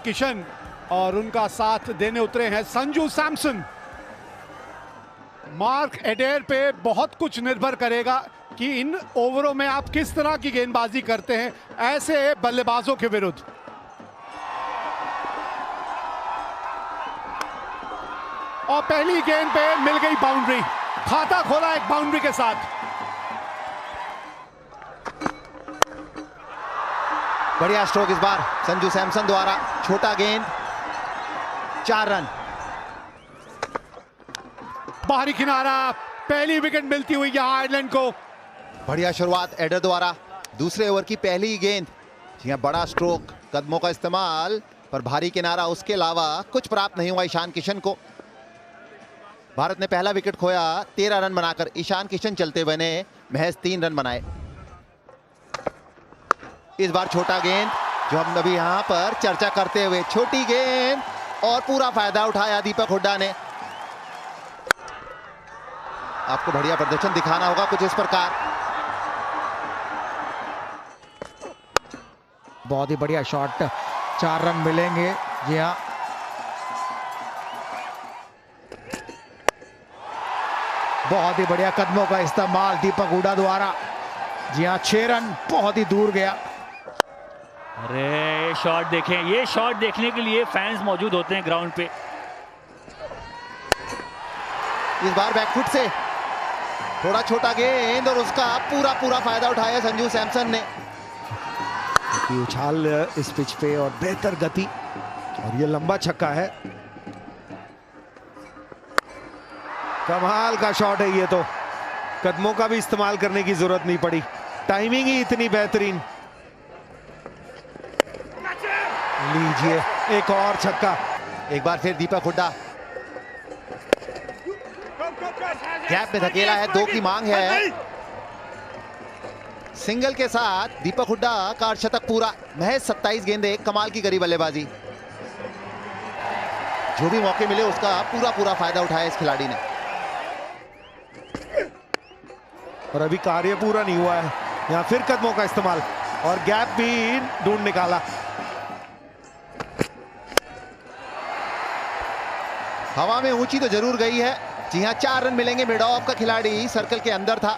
किशन और उनका साथ देने उतरे हैं संजू सैमसन। मार्क एडेर पे बहुत कुछ निर्भर करेगा कि इन ओवरों में आप किस तरह की गेंदबाजी करते हैं ऐसे बल्लेबाजों के विरुद्ध। और पहली गेंद पे मिल गई बाउंड्री, खाता खोला एक बाउंड्री के साथ। बढ़िया स्ट्रोक इस बार संजू सैमसन द्वारा, छोटा गेंद, 4 रन। बाहरी किनारा, पहली विकेट मिलती हुई यहां आयरलैंड को। बढ़िया शुरुआत एडर द्वारा, दूसरे ओवर की पहली गेंद। जी बड़ा स्ट्रोक, कदमों का इस्तेमाल, पर भारी किनारा, उसके अलावा कुछ प्राप्त नहीं हुआ ईशान किशन को। भारत ने पहला विकेट खोया 13 रन बनाकर। ईशान किशन चलते हुए ने महज 3 रन बनाए। इस बार छोटा गेंद, जो हम अभी यहां पर चर्चा करते हुए, छोटी गेंद, और पूरा फायदा उठाया दीपक हुड्डा ने। आपको बढ़िया प्रदर्शन दिखाना होगा कुछ इस प्रकार। बहुत ही बढ़िया शॉट, 4 रन मिलेंगे। जी हाँ, बहुत ही बढ़िया कदमों का इस्तेमाल दीपक हुड्डा द्वारा। जी हाँ, 6 रन, बहुत ही दूर गया। अरे शॉट देखें, ये शॉट देखने के लिए फैंस मौजूद होते हैं ग्राउंड पे। इस बार बैकफुट से थोड़ा छोटा गेंद, और उसका पूरा फायदा उठाया संजू सैमसन ने। उछाल इस पिच पे और बेहतर गति, और ये लंबा छक्का है। कमाल का शॉट है ये तो, कदमों का भी इस्तेमाल करने की जरूरत नहीं पड़ी, टाइमिंग ही इतनी बेहतरीन। लीजिए एक और छक्का। एक बार फिर दीपक हुड्डा गैप में धकेला है, 2 की मांग है। सिंगल के साथ दीपक हुड्डा का अर्धशतक पूरा। महज 27 गेंदें, कमाल की करी बल्लेबाजी। जो भी मौके मिले उसका पूरा फायदा उठाया इस खिलाड़ी ने। और अभी कार्य पूरा नहीं हुआ है, यहां फिर कदमों का इस्तेमाल, और गैप भी ढूंढ निकाला। हवा में ऊंची तो जरूर गई है। जी हां, 4 रन मिलेंगे। मिड ऑफ का खिलाड़ी सर्कल के अंदर था।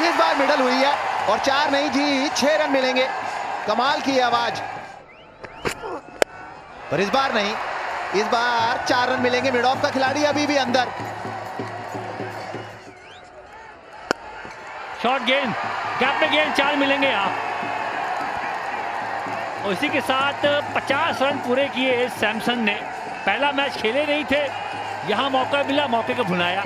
इस बार मिडल हुई है, और 4 नहीं जी 6 रन मिलेंगे। कमाल की आवाज, पर इस बार नहीं। इस बार 4 रन मिलेंगे। मिड ऑफ का खिलाड़ी अभी भी अंदर। शॉट गेंद, गैप में गेंद, 4 मिलेंगे यहाँ। और इसी के साथ 50 रन पूरे किए सैमसन ने। पहला मैच खेले नहीं थे, यहाँ मौका मिला, मौके को भुनाया।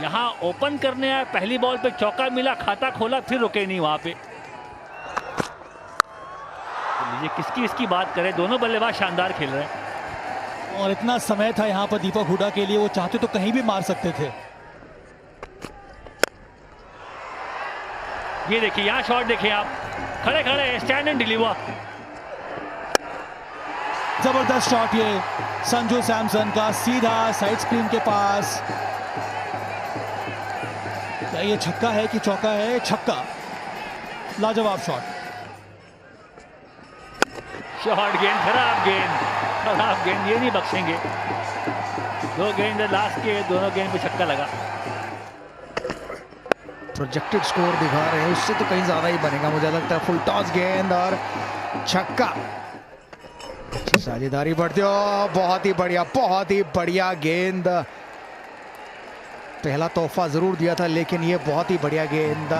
यहाँ ओपन करने आया, पहली बॉल पे चौका मिला, खाता खोला, फिर रुके नहीं वहां पे। तो लीजिए किसकी इसकी बात करें, दोनों बल्लेबाज शानदार खेल रहे हैं। और इतना समय था यहाँ पर दीपक हुड्डा के लिए, वो चाहते तो कहीं भी मार सकते थे। ये देखिए, यहाँ शॉट देखिए आप, खड़े खड़े स्टैंड एंड डिलीवर। जबरदस्त शॉट ये संजू सैमसन का, सीधा साइड स्क्रीन के पास। क्या ये छक्का है कि चौका है? छक्का, लाजवाब शॉट। शॉट गेंद, खराब गेंद, ये नहीं बख्शेंगे। 2 गेंद लास्ट के, दोनों गेंद पे छक्का लगा। प्रोजेक्टेड स्कोर दिखा रहे हैं, उससे तो कहीं ज्यादा ही बनेगा मुझे लगता है। फुल टॉस गेंद और छक्का, अच्छी साझेदारी बढ़ती हो। बहुत ही बढ़िया गेंद। पहला तोहफा जरूर दिया था, लेकिन ये बहुत ही बढ़िया गेंद।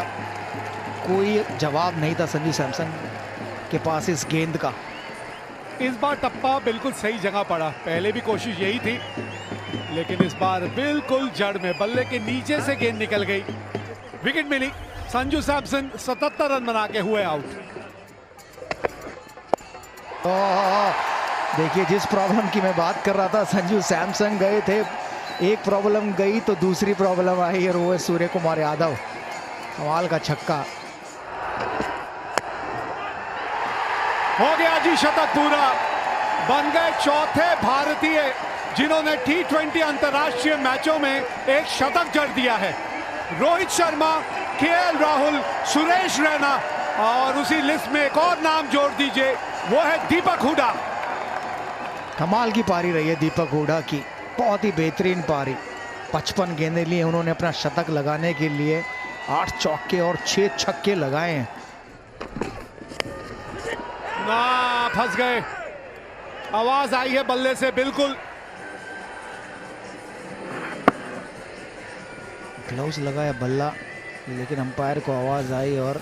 कोई जवाब नहीं था संजू सैमसन के पास इस गेंद का। इस बार टप्पा बिल्कुल सही जगह पड़ा। पहले भी कोशिश यही थी, लेकिन इस बार बिल्कुल जड़ में, बल्ले के नीचे से गेंद निकल गई। विकेट मिली। संजू सैमसन 77 रन बना के हुए आउट। देखिए, जिस प्रॉब्लम की मैं बात कर रहा था, संजू सैमसन गए थे, एक प्रॉब्लम गई तो दूसरी प्रॉब्लम आई, और वो है सूर्य कुमार यादव। कमाल का छक्का, हो गया जी शतक पूरा। बन गए चौथे भारतीय जिन्होंने T20 अंतर्राष्ट्रीय मैचों में एक शतक जड़ दिया है। रोहित शर्मा, केएल राहुल, सुरेश रैना और उसी लिस्ट में एक और नाम जोड़ दीजिए, वो है दीपक हुडा। कमाल की पारी रही है दीपक हुडा की, बहुत ही बेहतरीन पारी। 55 गेंदें लिए उन्होंने अपना शतक लगाने के लिए, 8 चौके और 6 छक्के लगाए हैं। ना फंस गए, आवाज आई है बल्ले से बिल्कुल। ग्लव्स लगाया बल्ला, लेकिन अंपायर को आवाज आई और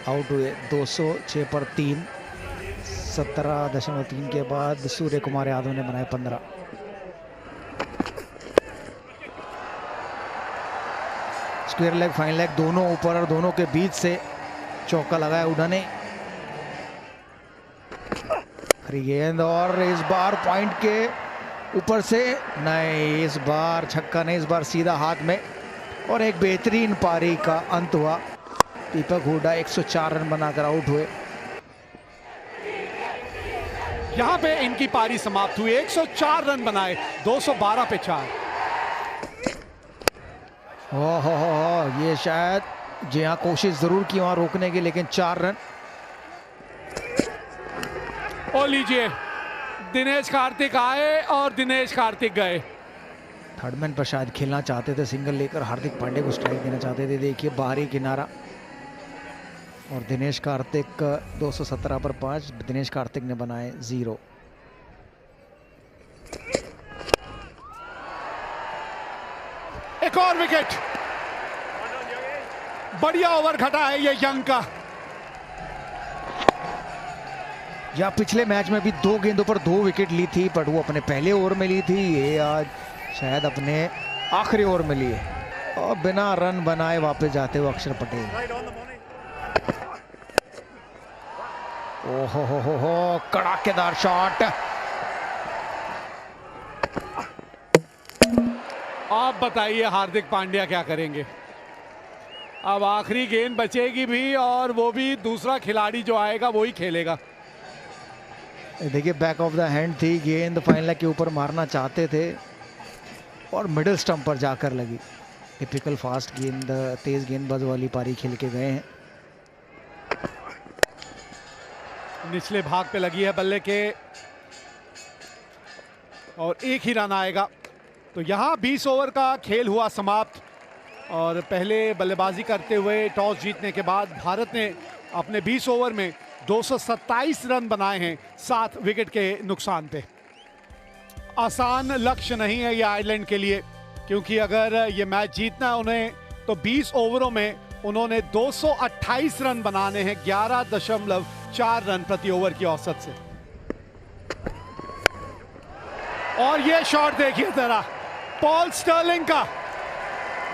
आउट हुए। 206 पर 3, 17.3 के बाद सूर्य कुमार यादव ने बनाए 15। स्क्वायर लेग फाइन लेग दोनों ऊपर और दोनों के बीच से चौका लगाया हुडा ने। खरी गेंद और इस बार पॉइंट के ऊपर से नहीं, इस बार छक्का नहीं, इस बार सीधा हाथ में और एक बेहतरीन पारी का अंत हुआ। दीपक हुडा 104 रन बनाकर आउट हुए। यहां पे इनकी पारी समाप्त हुई, 104 रन बनाए, 212 पे 4। हो ये शायद जी हाँ, कोशिश जरूर की वहां रोकने की, लेकिन 4 रन। और लीजिए, दिनेश कार्तिक आए और दिनेश कार्तिक गए। थर्डमैन पर शायद खेलना चाहते थे, सिंगल लेकर हार्दिक पांड्या को स्ट्राइक देना चाहते थे। देखिए बाहरी किनारा और दिनेश कार्तिक 217 पर 5, दिनेश कार्तिक ने बनाए 0। एक और विकेट, बढ़िया ओवर घटा है ये यंग का। या पिछले मैच में भी 2 गेंदों पर 2 विकेट ली थी, बट वो अपने पहले ओवर में ली थी, ये आज शायद अपने आखिरी ओवर में लिए और बिना रन बनाए वापस जाते हुए अक्षर पटेल। ओहो हो कड़ाकेदार शॉट। आप बताइए हार्दिक पांड्या क्या करेंगे? अब आखिरी गेंद बचेगी भी और वो भी दूसरा खिलाड़ी जो आएगा वो ही खेलेगा। देखिए बैक ऑफ द हैंड थी गेंद, फाइन लेग के ऊपर मारना चाहते थे और मिडिल स्टंप पर जाकर लगी। टिपिकल फास्ट गेंद, तेज गेंदबाज वाली पारी खेल के गए हैं। निचले भाग पे लगी है बल्ले के और एक ही रन आएगा। तो यहां 20 ओवर का खेल हुआ समाप्त और पहले बल्लेबाजी करते हुए टॉस जीतने के बाद भारत ने अपने 20 ओवर में 227 रन बनाए हैं 7 विकेट के नुकसान पे। आसान लक्ष्य नहीं है ये आयरलैंड के लिए, क्योंकि अगर ये मैच जीतना है उन्हें तो 20 ओवरों में उन्होंने 228 रन बनाने हैं 11.4 रन प्रति ओवर की औसत से। और ये शॉट देखिए जरा, पॉल स्टर्लिंग का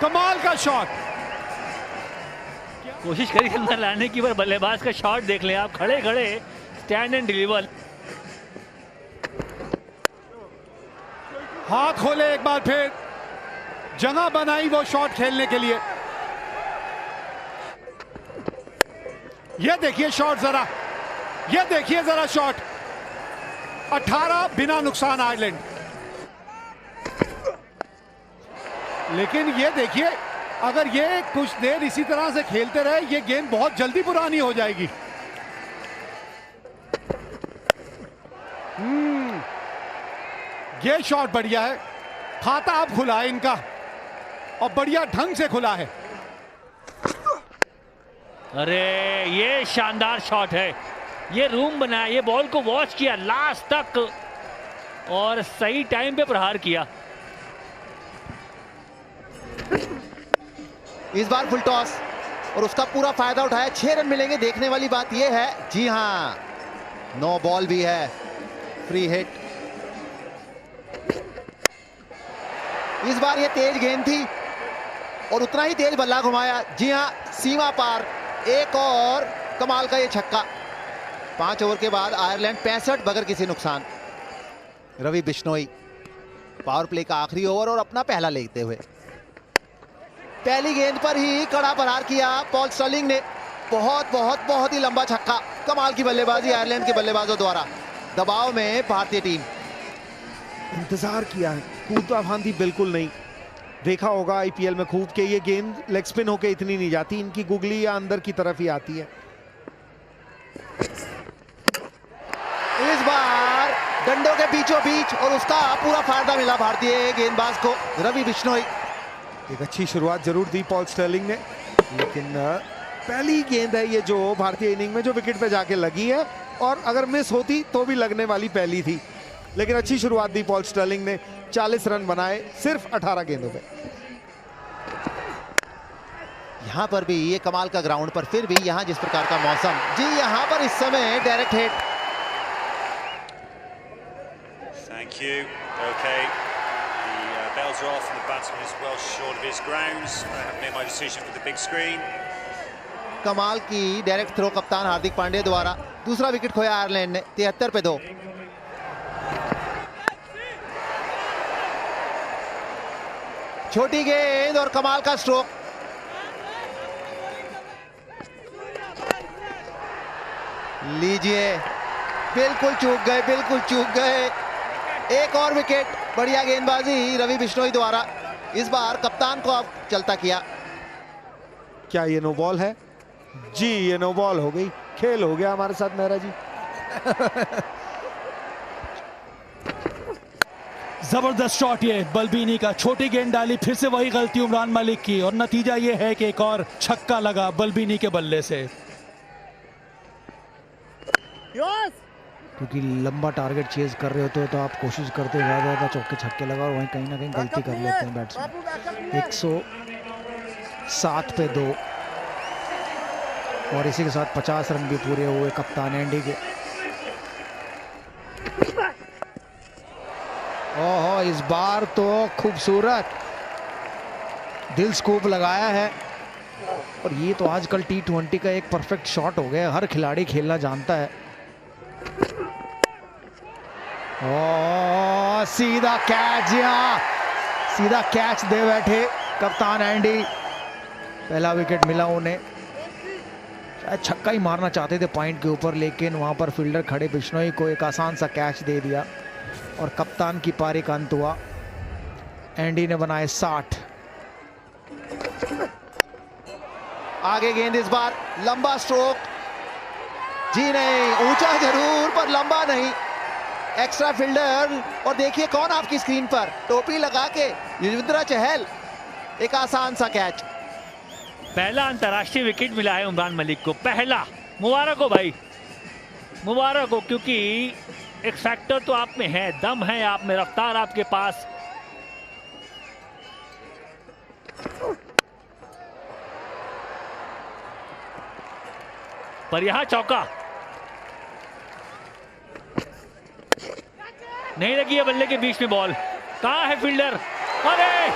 कमाल का शॉट। कोशिश करी अंदर लाने की, पर बल्लेबाज का शॉट देख लें आप, खड़े खड़े स्टैंड एंड डिलीवर। हाथ खोले एक बार फिर, जगह बनाई वो शॉट खेलने के लिए। ये देखिए शॉट जरा, ये देखिए जरा शॉट। 18 बिना नुकसान आयरलैंड। लेकिन ये देखिए, अगर ये कुछ देर इसी तरह से खेलते रहे ये गेंद बहुत जल्दी पुरानी हो जाएगी। ये शॉट बढ़िया है, खाता अब खुला है इनका और बढ़िया ढंग से खुला है। अरे ये शानदार शॉट है, ये रूम बनाया, ये बॉल को वॉच किया लास्ट तक और सही टाइम पे प्रहार किया। इस बार फुल टॉस और उसका पूरा फायदा उठाया, 6 रन मिलेंगे। देखने वाली बात यह है, जी हां, 9 बॉल भी है, फ्री हिट। इस बार ये तेज गेंद थी और उतना ही तेज बल्ला घुमाया, जी हां, सीमा पार। एक और कमाल का ये छक्का। 5 ओवर के बाद आयरलैंड 65 बगैर किसी नुकसान। रवि बिश्नोई पावर प्ले का आखिरी ओवर और अपना पहला लेते हुए पहली गेंद पर ही कड़ा प्रहार किया पॉल स्टर्लिंग ने। बहुत ही लंबा छक्का। कमाल की बल्लेबाजी आयरलैंड के बल्लेबाजों द्वारा। दबाव में भारतीय टीम। इंतजार किया है, कूदा फांदी बिल्कुल नहीं। देखा होगा आईपीएल में खूब के ये गेंद लेग स्पिन होके इतनी नहीं जाती, इनकी गुगली या अंदर की तरफ ही आती है। डंडों के बीचों बीच और उसका पूरा फायदा मिला भारतीय गेंदबाज को रवि बिश्नोई। एक अच्छी शुरुआत जरूर दी पॉल स्टर्लिंग ने, लेकिन पहली गेंद है ये जो भारतीय इनिंग में जो विकेट पे जाके लगी है, और अगर मिस होती तो भी लगने वाली पहली थी। लेकिन अच्छी शुरुआत दी पॉल स्टर्लिंग ने, 40 रन बनाए सिर्फ 18 गेंदों पे। यहां पर भी ये कमाल का ग्राउंड, पर फिर भी यहां जिस प्रकार का मौसम, जी यहां पर इस समय direct hit. Thank you. Okay. The bells are off and the batsman is well short of his grounds. I have made my decision for the big screen. कमाल की डायरेक्ट थ्रो कप्तान हार्दिक पांड्या द्वारा। दूसरा विकेट खोया आयरलैंड ने 73 पे 2। छोटी गेंद और कमाल का स्ट्रोक। लीजिए, बिल्कुल चूक गए, बिल्कुल चूक गए। एक और विकेट, बढ़िया गेंदबाजी रवि बिश्नोई द्वारा। इस बार कप्तान को अब चलता किया। क्या ये नो बॉल है? जी ये नो बॉल हो गई, खेल हो गया हमारे साथ मेहरा जी। जबरदस्त शॉट ये बल्बीनी का, छोटी गेंद डाली, फिर से वही गलती उमरान मलिक की, और नतीजा ये है कि एक और छक्का लगा बल्बीनी के बल्ले से। क्योंकि लंबा टारगेट चेज कर रहे होते हो तो आप कोशिश करते हैं ज़्यादा चौके छक्के लगा, और वहीं कहीं ना कहीं गलती कर लेते हैं बैट्समैन। 107 पे 2, और इसी के साथ 50 रन भी पूरे हुए कप्तान एंडी के। ओहो, इस बार तो खूबसूरत दिल स्कूप लगाया है, और ये तो आजकल T20 का एक परफेक्ट शॉट हो गया, हर खिलाड़ी खेलना जानता है। ओ सीधा कैच, यहाँ सीधा कैच दे बैठे कप्तान एंडी। पहला विकेट मिला उन्हें, शायद छक्का ही मारना चाहते थे पॉइंट के ऊपर, लेकिन वहां पर फील्डर खड़े बिश्नोई को एक आसान सा कैच दे दिया और कप्तान की पारी का अंत हुआ। एंडी ने बनाए 60। आगे गेंद, इस बार लंबा स्ट्रोक। जी नहीं, ऊंचा जरूर पर लंबा नहीं। एक्स्ट्रा फील्डर, और देखिए कौन आपकी स्क्रीन पर, टोपी लगा के युजवेंद्र चहल। एक आसान सा कैच। पहला अंतर्राष्ट्रीय विकेट मिला है उमरान मलिक को, पहला। मुबारक हो भाई, मुबारक हो, क्योंकि एक फैक्टर तो आप में है, दम है आप में, रफ्तार आपके पास। पर यहां चौका नहीं लगी है, बल्ले के बीच में बॉल। कहां है फील्डर? अरे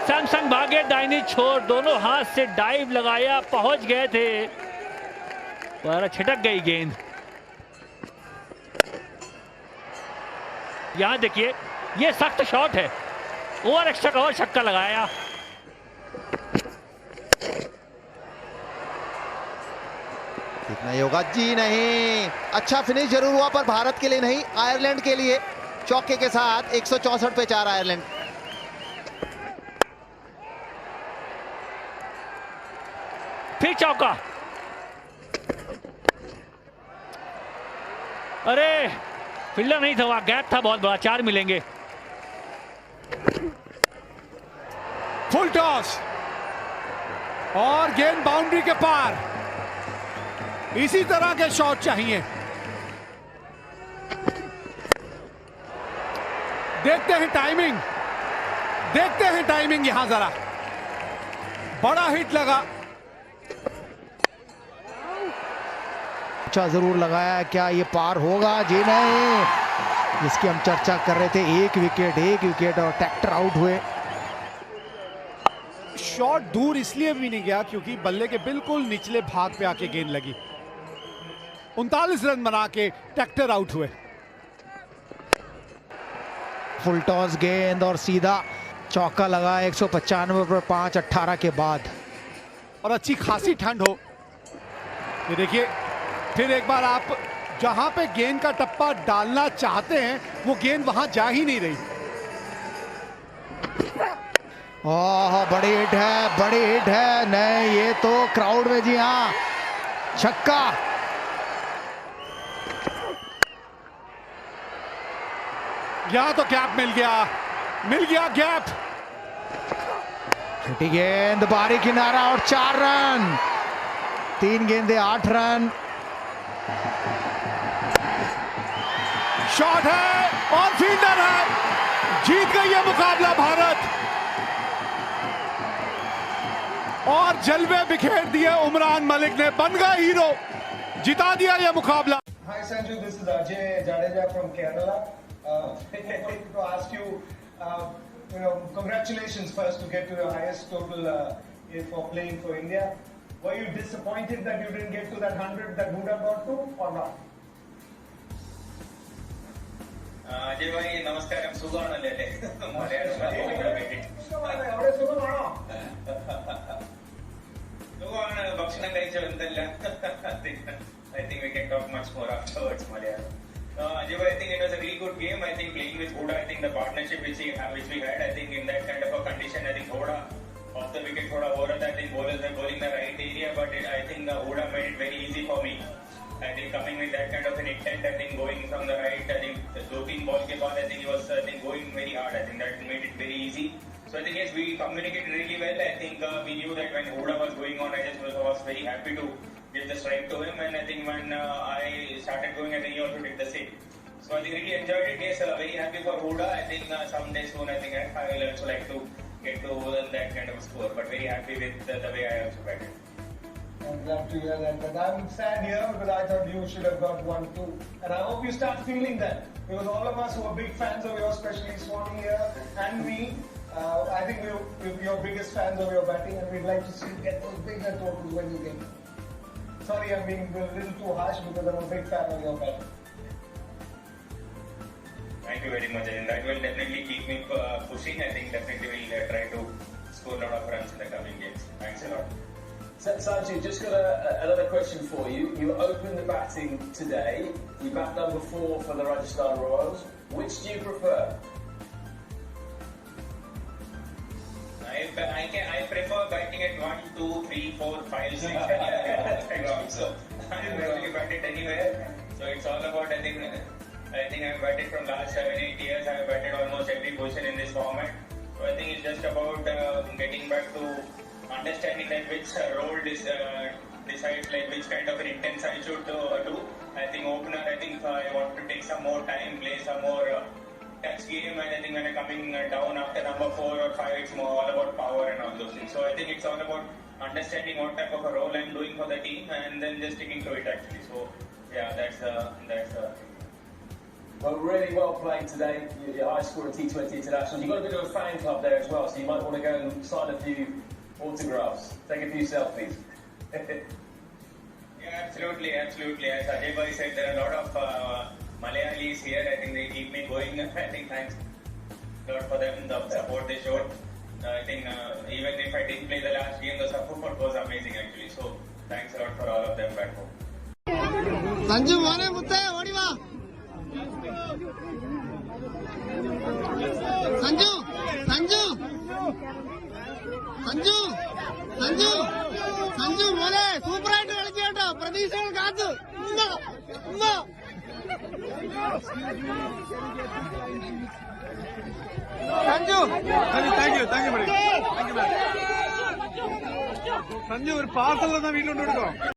सैमसन भागे, दाहिनी छोर, दोनों हाथ से डाइव लगाया, पहुंच गए थे पर छिटक गई गेंद। यहां देखिए, ये सख्त शॉट है, ओवर एक्स्ट्रा कवर, छक्का लगाया। कितना होगा? जी नहीं। अच्छा फिनिश जरूर हुआ, पर भारत के लिए नहीं, आयरलैंड के लिए। चौके के साथ 164 पे 4 आयरलैंड। फिर चौका। अरे फील्डर नहीं था, वहां गैप था बहुत बड़ा, 4 मिलेंगे। फुल टॉस और गेंद बाउंड्री के पार। इसी तरह के शॉट चाहिए। देखते हैं टाइमिंग, देखते हैं टाइमिंग यहां जरा। बड़ा हिट लगा। अच्छा जरूर लगाया, क्या ये पार होगा? जी नहीं, जिसकी हम चर्चा कर रहे थे। एक विकेट और ट्रैक्टर आउट हुए। शॉट दूर इसलिए भी नहीं गया क्योंकि बल्ले के बिल्कुल निचले भाग पे आके गेंद लगी। 39 रन बना के ट्रैक्टर आउट हुए। फुल टॉस गेंद और सीधा चौका लगा 195 पर 5, 18 के बाद। और अच्छी खासी ठंड हो। ये देखिए, फिर एक बार आप जहां पे गेंद का टप्पा डालना चाहते हैं वो गेंद वहां जा ही नहीं रही। ओह बड़ी हिट है, बड़ी हिट है। नहीं, ये तो क्राउड में, जी हाँ, छक्का। यहाँ तो गैप मिल गया गैप। छोटी गेंद, बाहरी किनारा और 4 रन। 3 गेंदे 8 रन। शॉट है और फील्डर है। जीत गई है मुकाबला भारत और जलवे बिखेर दिए उमरान मलिक ने। बन गया हीरो, जिता दिया यह मुकाबला। Hi Sanju, this is Ajay Jadeja from Kerala. I wanted to ask you, congratulations first to get to your highest total for playing for India. Were you disappointed that you didn't get to that 100 that Huda got to or not? Ajay भाई नमस्कार. सुगाण लेते സുഖമാണ്. ഭക്ഷണം കഴിച്ച ബന്ധമില്ല. I think we can talk much more afterwards, Malayalam. Ajay, I think it was a really good game. I think playing with Huda, I think the partnership which we had, I think in that kind of a condition, I think Huda off the wicket, Huda over that, I think bowlers were bowling the right area, but I think Huda made it very easy for me. I think coming with that kind of an intent, I think going from the right, I think the 2-3 ball ke baad, I think he was going very hard. I think that made it very easy. So I think yes, we communicated really well. I think we knew that when Huda was going on, I just was very happy to give the strike to him, and I think when I started going, I think he also did the same. So I think really enjoyed it. Yes, very happy for Huda. I think someday soon, I think I will also like to get to that kind of a score. But very happy with the way I also batted. I'm glad to hear that. But I'm sad here because I thought you should have got 1-2. And I hope you start feeling that. Because all of us who are big fans of yours, especially Swami here and me, I think we're your biggest fans of your batting, and we'd like to see you get those bigger totals when you get them. Sorry, I'm being a little too harsh because I'm a big fan of your batting. Thank you very much, and that will definitely keep me pushing. I think definitely we'll try to score a lot of runs in the coming games. Thanks a lot. Sanju, just got another question for you. You opened the batting today. You bat number 4 for the Rajasthan Royals. Which do you prefer? I prefer batting at 1, 2, 3, 4, 5, 6. So I'm ready to bat it anywhere. So it's all about, I think I've batted from last 7-8 years. I've batted almost every position in this format. So I think it's just about getting back to understanding that which role decides like which kind of an intense I should do. I think opener, I think I want to take some more time, play some more touch game, and I think when I'm coming down after number 4 or 5, it's more all about power and all those things. So I think it's all about understanding what type of a role I'm doing for the team and then just sticking to it actually. So yeah, that's Well, really well played today. Your high score at T20 International. You've got a bit of a fan club there as well, so you might want to go and sign a few autographs, take a few selfies. Yeah, absolutely. As Ajay Bhai said, there are a lot of Malayalis here. I think they keep me going. I think thanks a lot for them, the support they showed. I think even if I didn't play the last game, the support was amazing actually. So thanks a lot for all of them back home. Sanju, mane mutte odi va. Sanju mole super ആയിട്ട് കളിച്ചേട്ടോ, പ്രതീക്ഷകൾ കാത്തു. Sanju, thank you buddy. Sanju, ഒരു parcel തന്നാ വീട്ടിലോട്ട് കൊടുക്കോ.